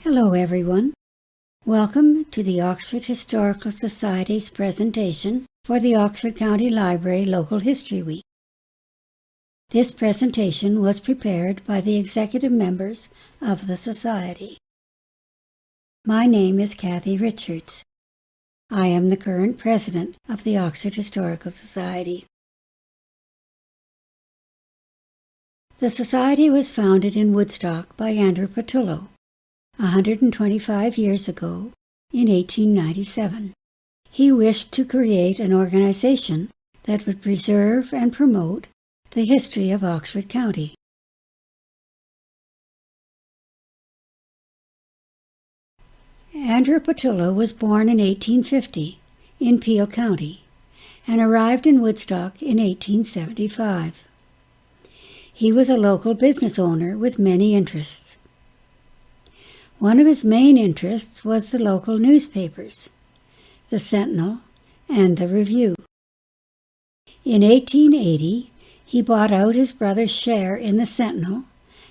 Hello everyone. Welcome to the Oxford Historical Society's presentation for the Oxford County Library Local History Week. This presentation was prepared by the executive members of the Society. My name is Kathy Richards. I am the current president of the Oxford Historical Society. The Society was founded in Woodstock by Andrew Pattullo 125 years ago in 1897. He wished to create an organization that would preserve and promote the history of Oxford County. Andrew Pattullo was born in 1850 in Peel County and arrived in Woodstock in 1875. He was a local business owner with many interests. One of his main interests was the local newspapers, the Sentinel and the Review. In 1880, he bought out his brother's share in the Sentinel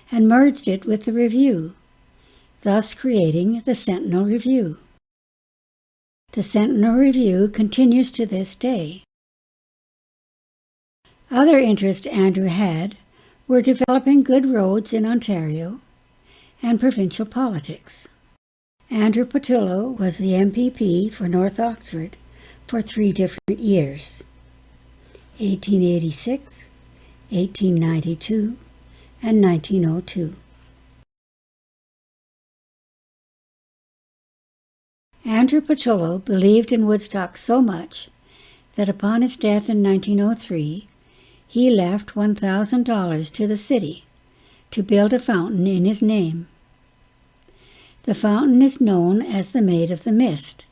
and merged it with the Review, thus creating the Sentinel Review. The Sentinel Review continues to this day. Other interests Andrew had were developing good roads in Ontario and provincial politics. Andrew Pattullo was the MPP for North Oxford for 3 different years, 1886, 1892, and 1902. Andrew Pattullo believed in Woodstock so much that upon his death in 1903, he left $1,000 to the city to build a fountain in his name. The fountain is known as the Maid of the Mist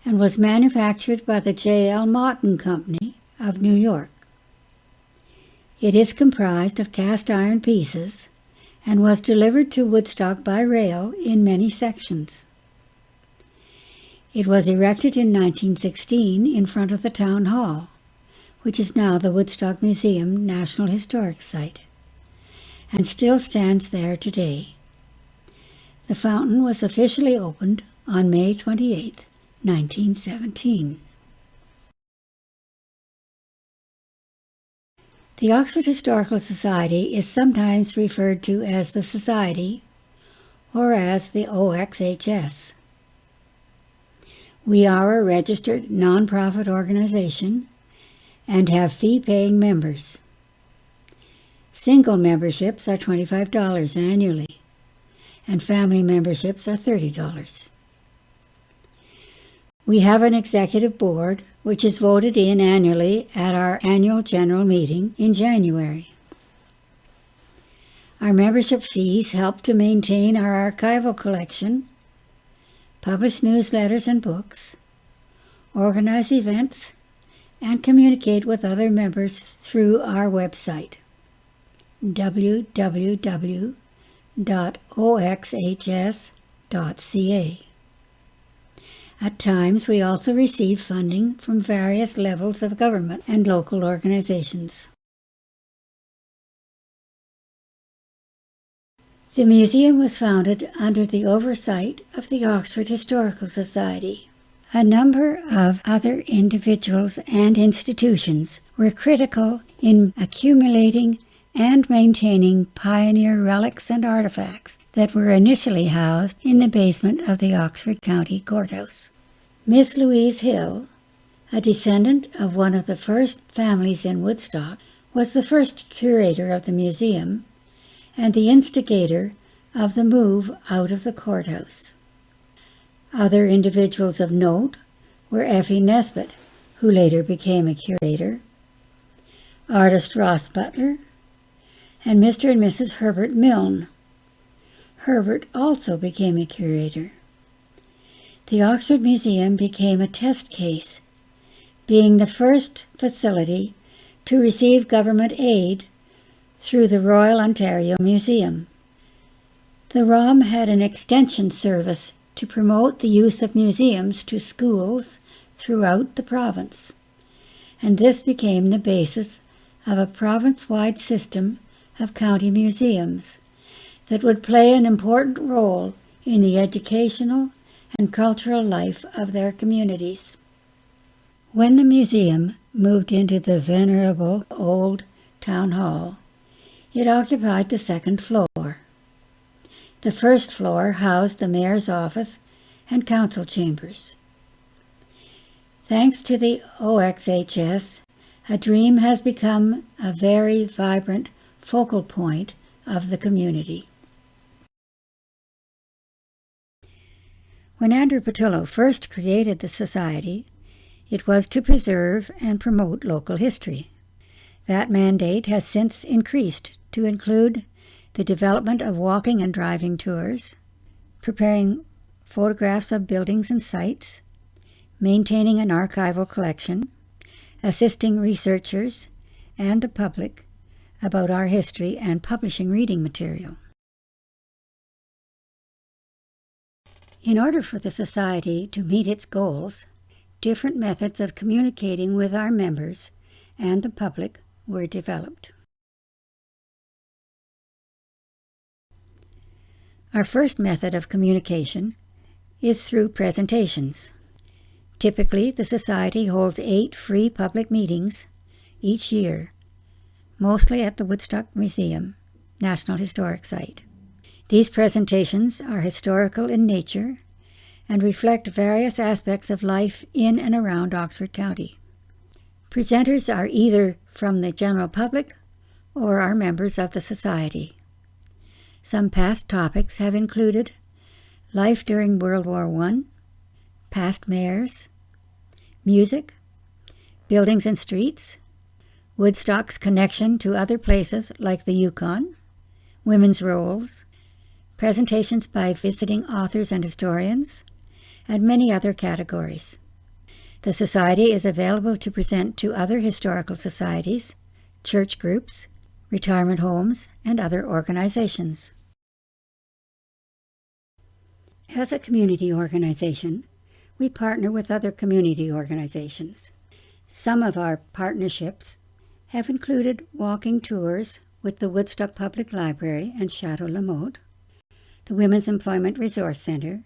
and was manufactured by the J.L. Mawton Company of New York. It is comprised of cast iron pieces and was delivered to Woodstock by rail in many sections. It was erected in 1916 in front of the Town Hall, which is now the Woodstock Museum National Historic Site, and still stands there today. The fountain was officially opened on May 28, 1917. The Oxford Historical Society is sometimes referred to as the Society or as the OXHS. We are a registered non-profit organization and have fee-paying members. Single memberships are $25 annually, and family memberships are $30. We have an executive board, which is voted in annually at our annual general meeting in January. Our membership fees help to maintain our archival collection, publish newsletters and books, organize events, and communicate with other members through our website, www.oxhs.ca. At times, we also receive funding from various levels of government and local organizations. The museum was founded under the oversight of the Oxford Historical Society. A number of other individuals and institutions were critical in accumulating and maintaining pioneer relics and artifacts that were initially housed in the basement of the Oxford County Courthouse. Miss Louise Hill, a descendant of one of the first families in Woodstock, was the first curator of the museum and the instigator of the move out of the courthouse. Other individuals of note were Effie Nesbitt, who later became a curator, artist Ross Butler, and Mr. and Mrs. Herbert Milne. Herbert also became a curator. The Oxford Museum became a test case, being the first facility to receive government aid through the Royal Ontario Museum. The ROM had an extension service to promote the use of museums to schools throughout the province, and this became the basis of a province-wide system of county museums that would play an important role in the educational and cultural life of their communities. When the museum moved into the venerable old town hall, it occupied the second floor. The first floor housed the mayor's office and council chambers. Thanks to the OXHS, a dream has become a very vibrant focal point of the community. When Andrew Patillo first created the Society, it was to preserve and promote local history. That mandate has since increased to include the development of walking and driving tours, preparing photographs of buildings and sites, maintaining an archival collection, assisting researchers and the public about our history, and publishing reading material. In order for the Society to meet its goals, different methods of communicating with our members and the public were developed. Our first method of communication is through presentations. Typically, the Society holds 8 free public meetings each year, mostly at the Woodstock Museum, National Historic Site. These presentations are historical in nature and reflect various aspects of life in and around Oxford County. Presenters are either from the general public or are members of the Society. Some past topics have included life during World War I, past mayors, music, buildings and streets, Woodstock's connection to other places like the Yukon, women's roles, presentations by visiting authors and historians, and many other categories. The Society is available to present to other historical societies, church groups, retirement homes, and other organizations. As a community organization, we partner with other community organizations. Some of our partnerships have included walking tours with the Woodstock Public Library and Chateau Lamotte, the Women's Employment Resource Centre,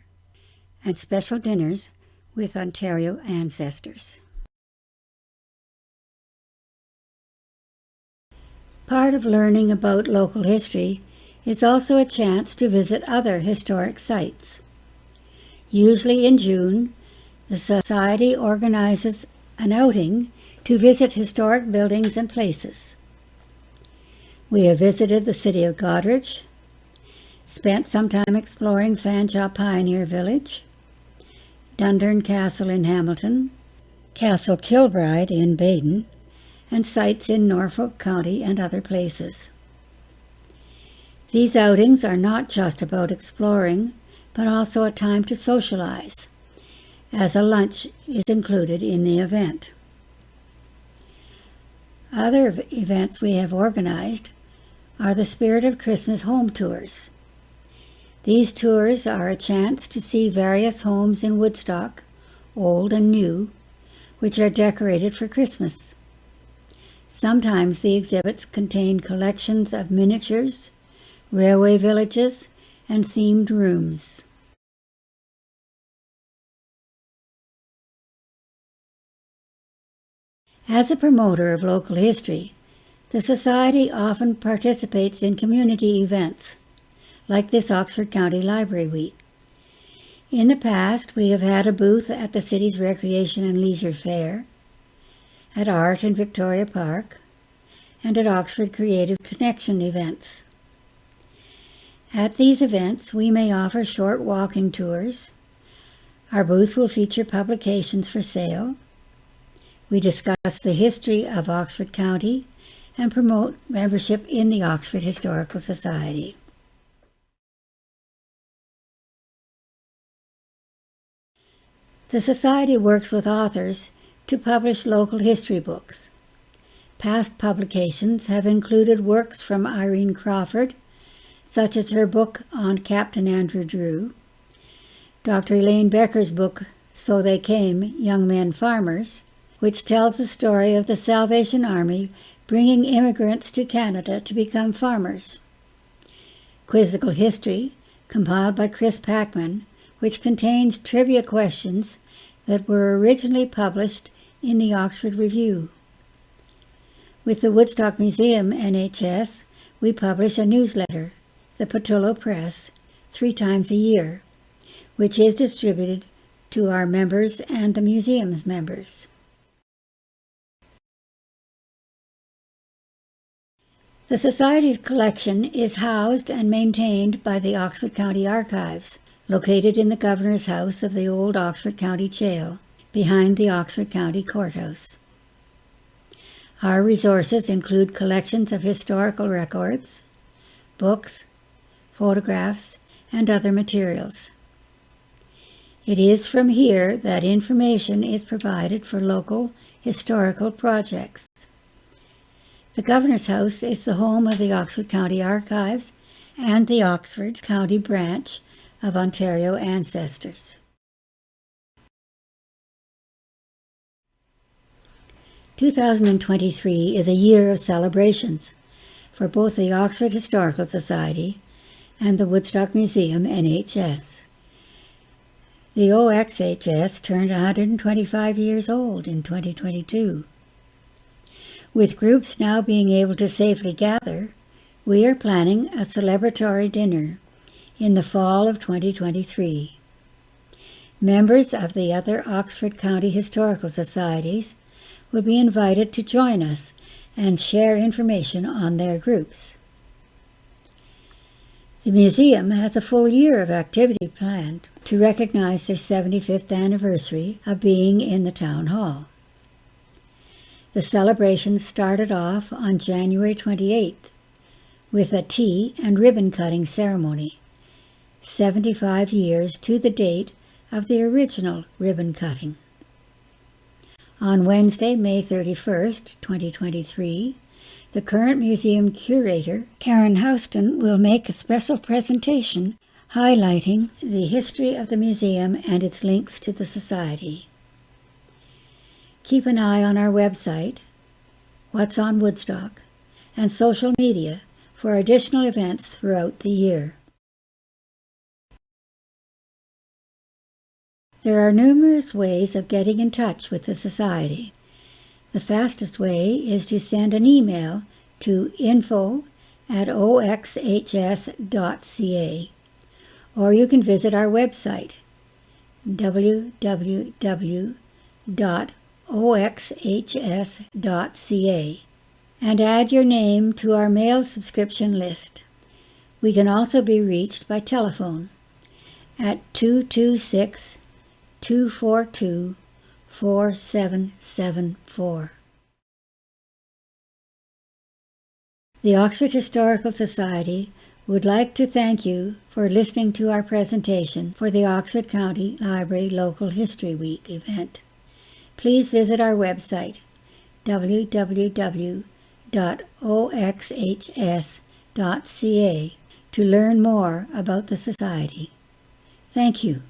and special dinners with Ontario ancestors. Part of learning about local history is also a chance to visit other historic sites. Usually in June, the Society organizes an outing to visit historic buildings and places. We have visited the city of Goderich, spent some time exploring Fanshawe Pioneer Village, Dundurn Castle in Hamilton, Castle Kilbride in Baden, and sites in Norfolk County and other places. These outings are not just about exploring, but also a time to socialize, as a lunch is included in the event. Other events we have organized are the Spirit of Christmas home tours. These tours are a chance to see various homes in Woodstock, old and new, which are decorated for Christmas. Sometimes the exhibits contain collections of miniatures, railway villages, and themed rooms. As a promoter of local history, the Society often participates in community events, like this Oxford County Library Week. In the past, we have had a booth at the city's Recreation and Leisure Fair, at Art in Victoria Park, and at Oxford Creative Connection events. At these events, we may offer short walking tours. Our booth will feature publications for sale. We discuss the history of Oxford County and promote membership in the Oxford Historical Society. The Society works with authors to publish local history books. Past publications have included works from Irene Crawford, such as her book on Captain Andrew Drew, Dr. Elaine Becker's book, So They Came, Young Men Farmers, which tells the story of the Salvation Army bringing immigrants to Canada to become farmers. Quizzical History, compiled by Chris Packman, which contains trivia questions that were originally published in the Oxford Review. With the Woodstock Museum NHS, we publish a newsletter, the Patullo Press, 3 times a year, which is distributed to our members and the museum's members. The Society's collection is housed and maintained by the Oxford County Archives, located in the Governor's House of the old Oxford County Jail, behind the Oxford County Courthouse. Our resources include collections of historical records, books, photographs, and other materials. It is from here that information is provided for local historical projects. The Governor's House is the home of the Oxford County Archives and the Oxford County branch of Ontario Ancestors. 2023 is a year of celebrations for both the Oxford Historical Society and the Woodstock Museum NHS. The OXHS turned 125 years old in 2022. With groups now being able to safely gather, we are planning a celebratory dinner in the fall of 2023. Members of the other Oxford County Historical Societies will be invited to join us and share information on their groups. The museum has a full year of activity planned to recognize their 75th anniversary of being in the Town Hall. The celebrations started off on January 28th with a tea and ribbon cutting ceremony, 75 years to the date of the original ribbon cutting. On Wednesday, May 31st, 2023, the current museum curator, Karen Houston, will make a special presentation highlighting the history of the museum and its links to the Society. Keep an eye on our website, What's on Woodstock, and social media for additional events throughout the year. There are numerous ways of getting in touch with the Society. The fastest way is to send an email to info@oxhs.ca, or you can visit our website, www.oxhs.ca, and add your name to our mail subscription list. We can also be reached by telephone at 226-242-4774. The Oxford Historical Society would like to thank you for listening to our presentation for the Oxford County Library Local History Week event. Please visit our website, www.oxhs.ca, to learn more about the Society. Thank you.